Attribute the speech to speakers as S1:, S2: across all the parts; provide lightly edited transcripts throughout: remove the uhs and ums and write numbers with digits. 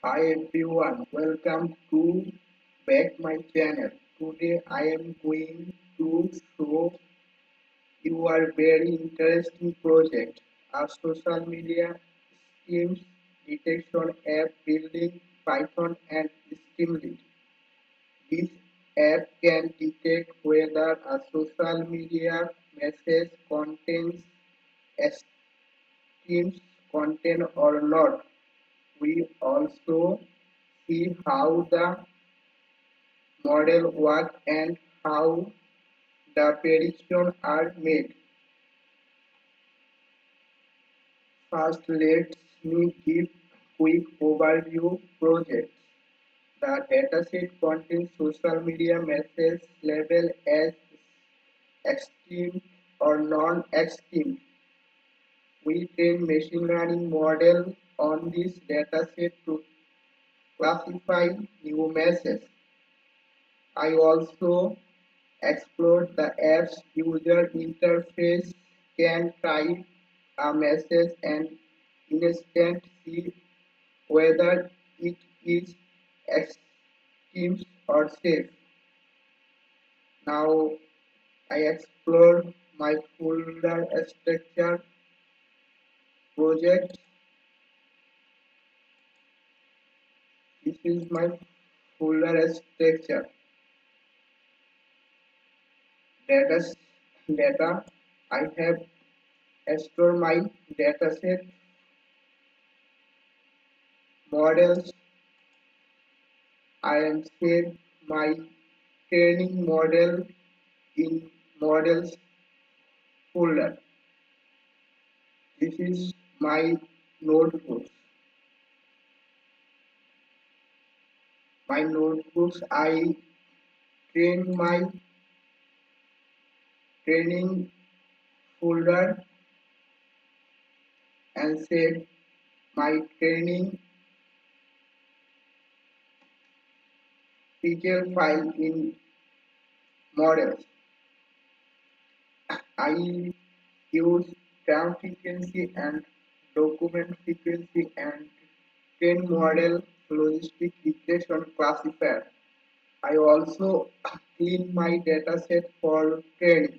S1: Hi everyone, welcome to back my channel. Today I am going to show you a very interesting project, a social media schemes detection app building Python and Streamlit. This app can detect whether a social media message contains extreme content or not. We also see how the model work and how the predictions are made. First, let me give quick overview project. The dataset contains social media message labeled as extreme or non-extreme. We train machine learning model on this dataset to classify new messages. I also explored the app's user interface can type a message and instant see whether it is extreme or safe. Now I explored my folder structure project. This is my folder structure. Data, data. I have stored my dataset models. I am saved my training model in models folder. This is my notebooks. My notebooks I train my training folder and save my training detail file in models. I use term frequency and document frequency and train model logistic regression classifier. I also clean my dataset for training.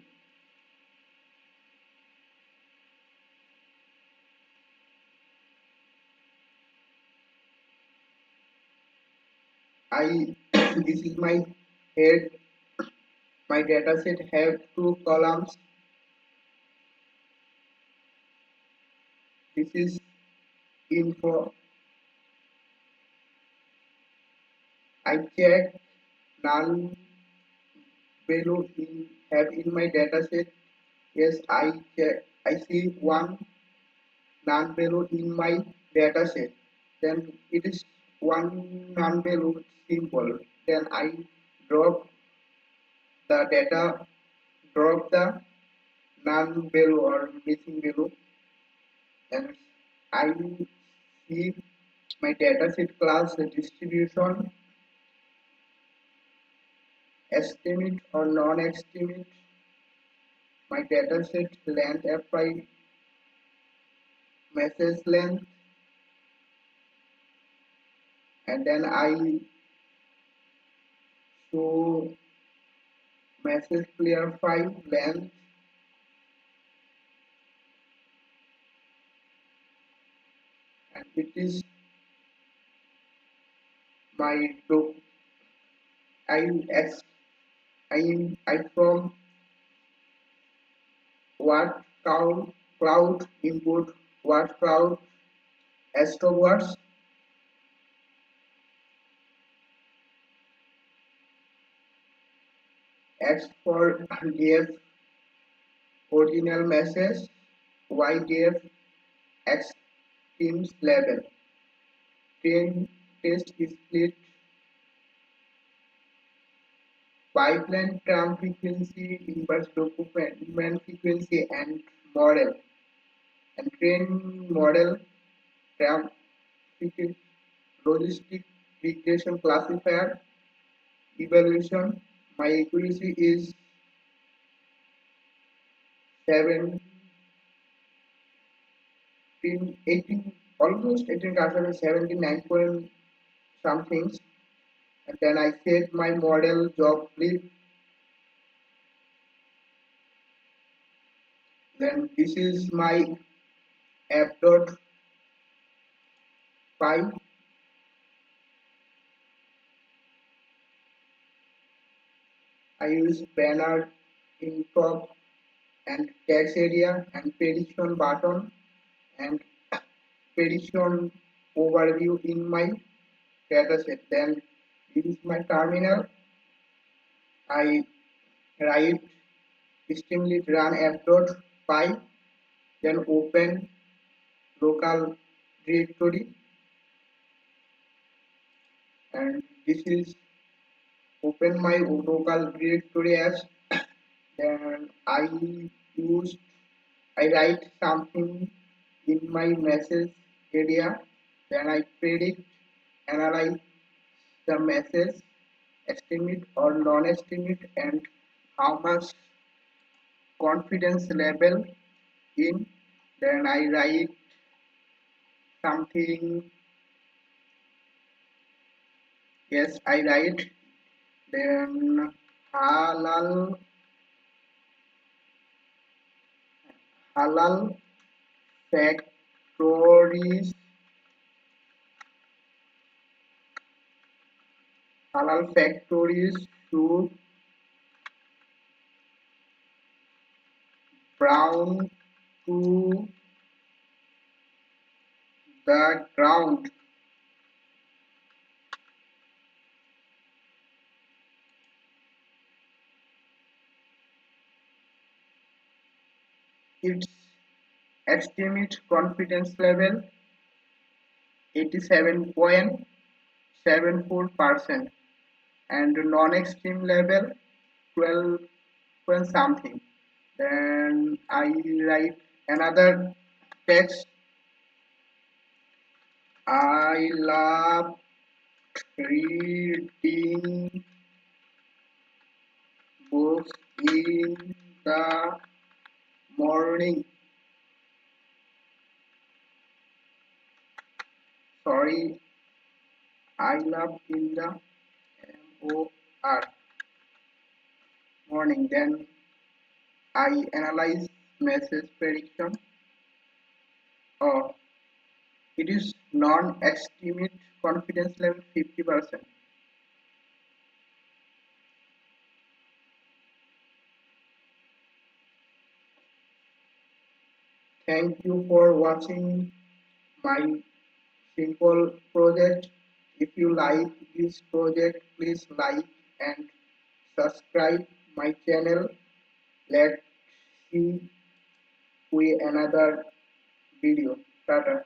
S1: I this is my head. My dataset have two columns. This is info. I check null value in my dataset. Yes, I check. I see one null value in my dataset. Then it is one null value simple. Then I drop the data, drop the null value or missing value, and I see my dataset class distribution, estimate or non-estimate, my dataset length apply message length, and then I show message clear file length, and it is my doc. I I from what cloud input what cloud extroverts X for gave original message, Y gave X teams label. Train test split pipeline term frequency, inverse document frequency and model. And train model term frequency logistic regression classifier evaluation. My accuracy is 17, 18, almost 18 79.9 some things, and then I set my model job clip. Then this is my app.py. I use banner in top and text area and prediction button and prediction overview in my dataset. Then this is my terminal. I write Streamlit run app.py, then open local directory, and this is open my local directory as. Then use I write something in my message area. Then I predict, analyze the message, estimate or non-estimate, and how much confidence level in. Then I write something. Yes, I write. Then halal halal factories halal factories should brown to the ground. Its estimate confidence level 87.74% and non-extreme level 12 point something. Then I write another text. I love reading books in the morning. Sorry, I love in the MOR morning. Then I analyze message prediction. Oh, it is non-estimate confidence level 50%. Thank you for watching my simple project. If you like this project, please like and subscribe my channel. Let's see with another video. Tata.